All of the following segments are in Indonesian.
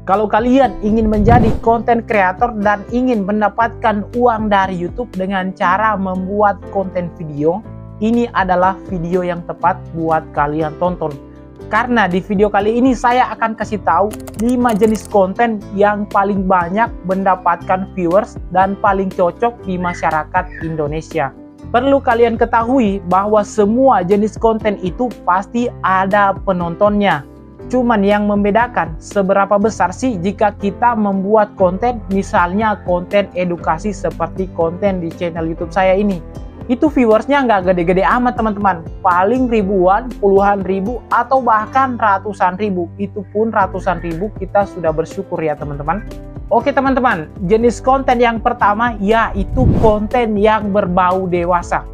Kalau kalian ingin menjadi konten kreator dan ingin mendapatkan uang dari YouTube dengan cara membuat konten video, ini adalah video yang tepat buat kalian tonton. Karena di video kali ini saya akan kasih tahu 5 jenis konten yang paling banyak mendapatkan viewers dan paling cocok di masyarakat Indonesia. Perlu kalian ketahui bahwa semua jenis konten itu pasti ada penontonnya. Cuman yang membedakan seberapa besar sih jika kita membuat konten, misalnya konten edukasi seperti konten di channel YouTube saya ini. Itu viewersnya nggak gede-gede amat teman-teman. Paling ribuan, puluhan ribu, atau bahkan ratusan ribu. Itu pun ratusan ribu kita sudah bersyukur ya teman-teman. Oke teman-teman, jenis konten yang pertama yaitu konten yang berbau dewasa.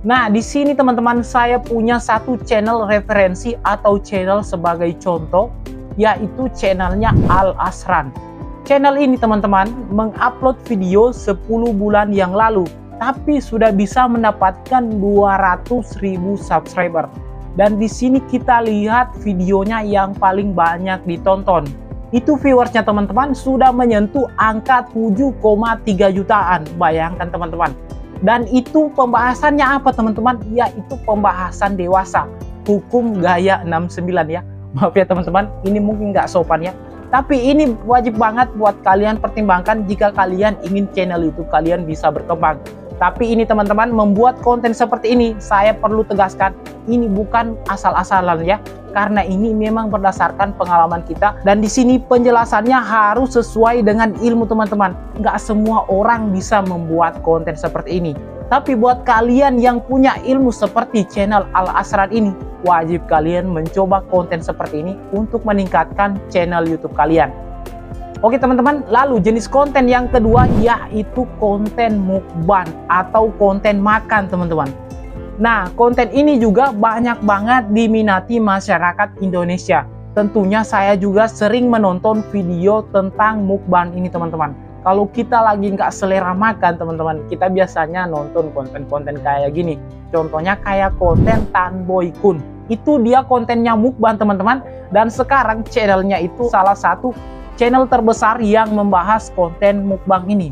Nah, di sini teman-teman saya punya satu channel referensi atau channel sebagai contoh, yaitu channelnya Al Asran. Channel ini teman-teman mengupload video 10 bulan yang lalu, tapi sudah bisa mendapatkan 200.000 subscriber. Dan di sini kita lihat videonya yang paling banyak ditonton. Itu viewersnya teman-teman sudah menyentuh angka 7,3 jutaan. Bayangkan teman-teman. Dan itu pembahasannya apa teman-teman? Yaitu pembahasan dewasa, hukum gaya 69 ya. Maaf ya teman-teman, ini mungkin nggak sopan ya. Tapi ini wajib banget buat kalian pertimbangkan jika kalian ingin channel YouTube kalian bisa berkembang. Tapi ini teman-teman, membuat konten seperti ini, saya perlu tegaskan, ini bukan asal-asalan ya. Karena ini memang berdasarkan pengalaman kita. Dan di sini penjelasannya harus sesuai dengan ilmu teman-teman. Nggak semua orang bisa membuat konten seperti ini. Tapi buat kalian yang punya ilmu seperti channel Al Asran ini, wajib kalian mencoba konten seperti ini untuk meningkatkan channel YouTube kalian. Oke teman-teman, lalu jenis konten yang kedua yaitu konten mukbang atau konten makan teman-teman. Nah, konten ini juga banyak banget diminati masyarakat Indonesia. Tentunya saya juga sering menonton video tentang mukbang ini teman-teman. Kalau kita lagi nggak selera makan teman-teman, kita biasanya nonton konten-konten kayak gini. Contohnya kayak konten Tan Boy Kun. Itu dia kontennya mukbang teman-teman. Dan sekarang channelnya itu salah satu channel terbesar yang membahas konten mukbang ini.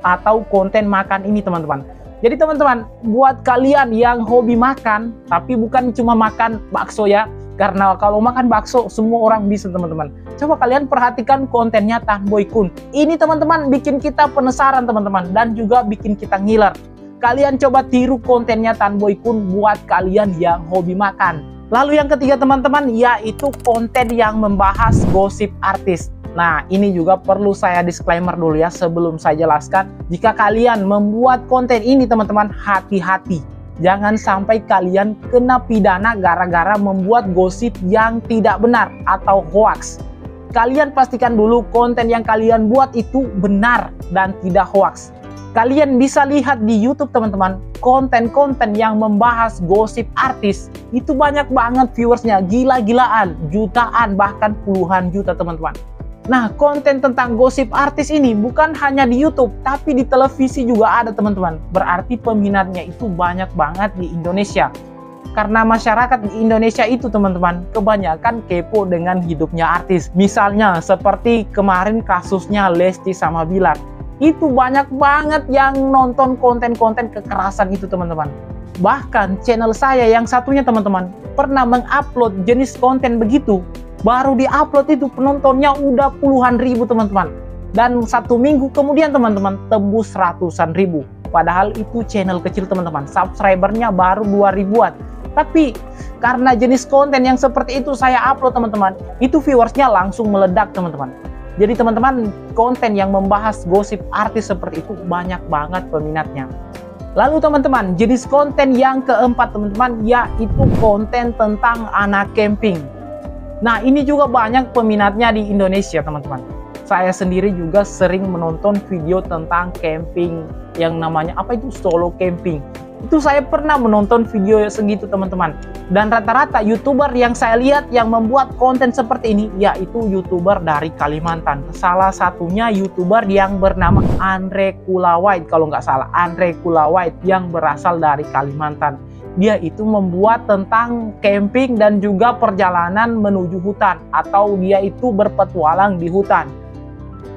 Atau konten makan ini teman-teman. Jadi teman-teman, buat kalian yang hobi makan, tapi bukan cuma makan bakso ya. Karena kalau makan bakso, semua orang bisa teman-teman. Coba kalian perhatikan kontennya Tan Boy Kun. Ini teman-teman bikin kita penasaran teman-teman. Dan juga bikin kita ngiler. Kalian coba tiru kontennya Tan Boy Kun buat kalian yang hobi makan. Lalu yang ketiga teman-teman, yaitu konten yang membahas gosip artis. Nah, ini juga perlu saya disclaimer dulu ya sebelum saya jelaskan. Jika kalian membuat konten ini teman-teman, hati-hati. Jangan sampai kalian kena pidana gara-gara membuat gosip yang tidak benar atau hoax. Kalian pastikan dulu konten yang kalian buat itu benar dan tidak hoax. Kalian bisa lihat di YouTube teman-teman, konten-konten yang membahas gosip artis itu banyak banget viewersnya, gila-gilaan, jutaan bahkan puluhan juta teman-teman. Nah, konten tentang gosip artis ini bukan hanya di YouTube, tapi di televisi juga ada teman-teman. Berarti peminatnya itu banyak banget di Indonesia. Karena masyarakat di Indonesia itu teman-teman, kebanyakan kepo dengan hidupnya artis. Misalnya seperti kemarin kasusnya Lesti sama Bilar. Itu banyak banget yang nonton konten-konten kekerasan itu teman-teman. Bahkan channel saya yang satunya teman-teman, pernah mengupload jenis konten begitu. Baru diupload itu penontonnya udah puluhan ribu teman-teman. Dan 1 minggu kemudian teman-teman tembus ratusan ribu. Padahal itu channel kecil teman-teman. Subscribernya baru 2 ribuan. Tapi karena jenis konten yang seperti itu saya upload teman-teman, itu viewersnya langsung meledak teman-teman. Jadi teman-teman, konten yang membahas gosip artis seperti itu banyak banget peminatnya. Lalu teman-teman, jenis konten yang keempat teman-teman yaitu konten tentang anak camping. Nah, ini juga banyak peminatnya di Indonesia teman-teman. Saya sendiri juga sering menonton video tentang camping yang namanya apa itu solo camping. Itu saya pernah menonton video segitu teman-teman. Dan rata-rata YouTuber yang saya lihat yang membuat konten seperti ini yaitu YouTuber dari Kalimantan. Salah satunya YouTuber yang bernama Andre Kulawait kalau nggak salah. Andre Kulawait yang berasal dari Kalimantan. dia itu membuat tentang camping dan juga perjalanan menuju hutan, atau dia itu berpetualang di hutan.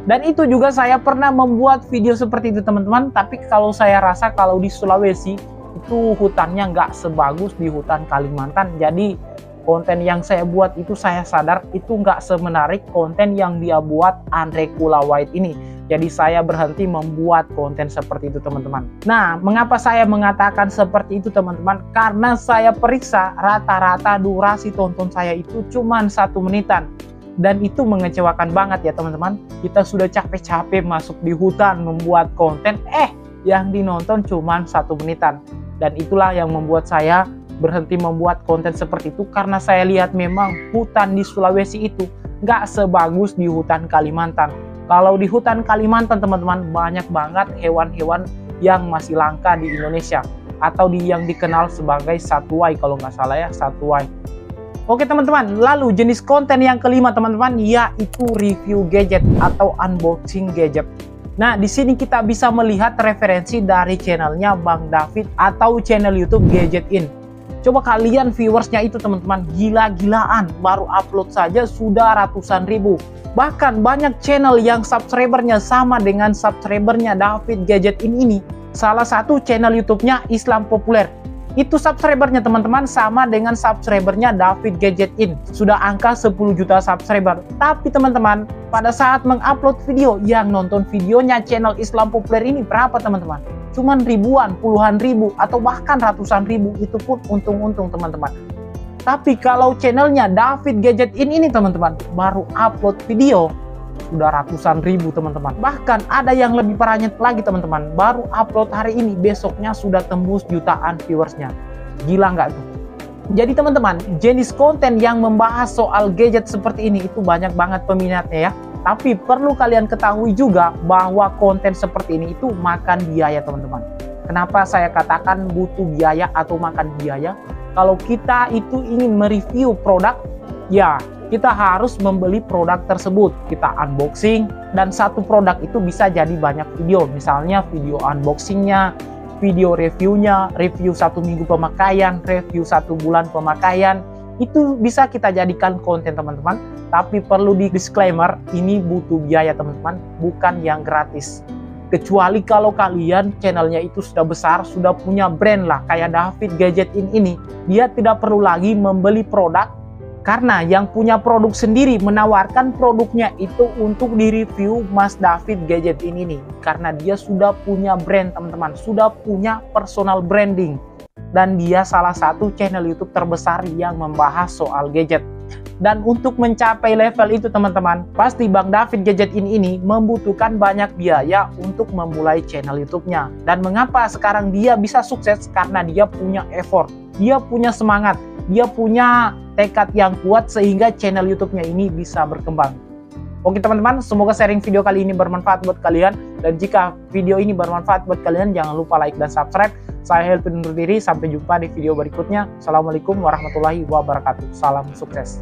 Dan itu juga saya pernah membuat video seperti itu teman-teman, tapi kalau saya rasa kalau di Sulawesi itu hutannya nggak sebagus di hutan Kalimantan. Jadi konten yang saya buat itu saya sadar itu nggak semenarik konten yang dia buat Andre Kula White ini. Jadi saya berhenti membuat konten seperti itu teman-teman. Nah, mengapa saya mengatakan seperti itu teman-teman? Karena saya periksa rata-rata durasi tonton saya itu cuma 1 menitan. Dan itu mengecewakan banget ya teman-teman. Kita sudah capek-capek masuk di hutan membuat konten, yang dinonton cuma 1 menitan. Dan itulah yang membuat saya berhenti membuat konten seperti itu, karena saya lihat memang hutan di Sulawesi itu nggak sebagus di hutan Kalimantan. Kalau di hutan Kalimantan teman-teman banyak banget hewan-hewan yang masih langka di Indonesia, atau yang dikenal sebagai satuai kalau nggak salah ya, satuai. Oke teman-teman, lalu jenis konten yang kelima teman-teman yaitu review gadget atau unboxing gadget. Nah, di sini kita bisa melihat referensi dari channelnya Bang David atau channel YouTube Gadget In. Coba kalian viewersnya itu teman-teman, gila-gilaan, baru upload saja sudah ratusan ribu. Bahkan banyak channel yang subscribernya sama dengan subscribernya David Gadget In ini. Salah satu channel YouTube-nya Islam Populer. Itu subscribernya teman-teman sama dengan subscribernya David Gadget In. Sudah angka 10 juta subscriber. Tapi teman-teman, pada saat mengupload video, yang nonton videonya channel Islam Populer ini berapa teman-teman? Cuman ribuan, puluhan ribu, atau bahkan ratusan ribu. Itu pun untung-untung teman-teman. Tapi kalau channelnya David Gadget In ini teman-teman, baru upload video sudah ratusan ribu teman-teman. Bahkan ada yang lebih parahnya lagi teman-teman, baru upload hari ini, besoknya sudah tembus jutaan viewersnya. Gila nggak tuh? Jadi teman-teman, jenis konten yang membahas soal gadget seperti ini itu banyak banget peminatnya ya. Tapi perlu kalian ketahui juga bahwa konten seperti ini itu makan biaya teman-teman. Kenapa saya katakan butuh biaya atau makan biaya? Kalau kita itu ingin mereview produk, ya kita harus membeli produk tersebut, kita unboxing, dan satu produk itu bisa jadi banyak video. Misalnya video unboxingnya, video reviewnya, review 1 minggu pemakaian, review 1 bulan pemakaian. Itu bisa kita jadikan konten teman-teman. Tapi perlu di disclaimer, ini butuh biaya teman-teman, bukan yang gratis. Kecuali kalau kalian channelnya itu sudah besar, sudah punya brand lah, kayak David Gadget In ini. Dia tidak perlu lagi membeli produk, karena yang punya produk sendiri menawarkan produknya itu untuk direview Mas David Gadget ini. Karena dia sudah punya brand teman-teman, sudah punya personal branding. Dan dia salah satu channel YouTube terbesar yang membahas soal gadget. Dan untuk mencapai level itu teman-teman, pasti Bang David Gadget ini membutuhkan banyak biaya untuk memulai channel YouTube-nya. Dan mengapa sekarang dia bisa sukses? Karena dia punya effort, dia punya semangat, dia punya tekad yang kuat sehingga channel YouTube-nya ini bisa berkembang. Oke teman-teman, semoga sharing video kali ini bermanfaat buat kalian. Dan jika video ini bermanfaat buat kalian, jangan lupa like dan subscribe. Saya Helpin undur diri, sampai jumpa di video berikutnya. Assalamualaikum warahmatullahi wabarakatuh. Salam sukses.